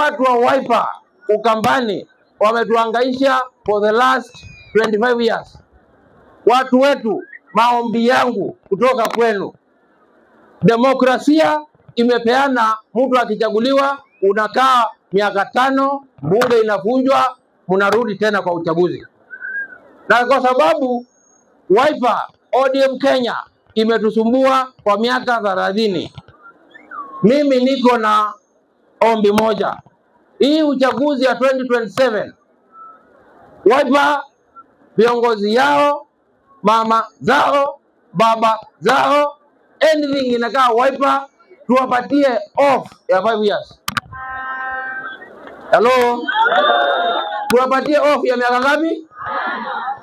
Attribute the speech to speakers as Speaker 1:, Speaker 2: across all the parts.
Speaker 1: watu wa Wiper Ukambani wametuhangaisha for the last 25 years. Watu wetu, maombi yangu kutoka kwenu, demokrasia imepeana mtu akichaguliwa unakaa miaka 5, bunge inavunjwa, mnarudi tena kwa uchaguzi. Na kwa sababu Wiper ODM Kenya imetusumbua kwa miaka 30, mimi niko na ombi moja. Hii uchaguzi ya 2027 Wiper viongozi yao, mama zao, baba zao, anything inakaa Wiper, tuwapatie off ya 5 years. Hello? Tuwapatie off ya miaka ngapi?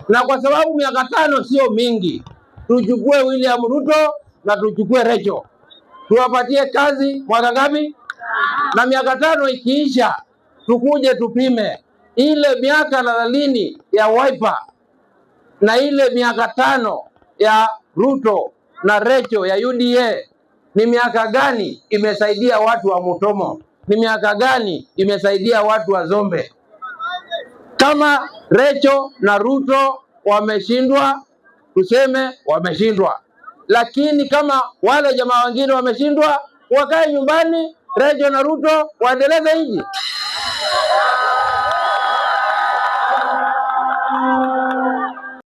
Speaker 1: Na kwa sababu miaka 5 sio mingi, tuchukue William Ruto na tuchukue Rachel. Tuwapatie kazi mwaka ngapi? Na miaka 5 ikiisha, tukuje tupime ile miaka 30 ya Wiper na ile miaka 5 ya Ruto na Rachel ya UDA, ni miaka gani imesaidia watu wa Mutomo? Ni miaka gani imesaidia watu wa Zombe? Kama Rachel na Ruto wameshindwa, tuseme wameshindwa. Lakini kama wale jamaa wengine wameshindwa, wakae nyumbani, Rachel na Ruto waendeleze nchi.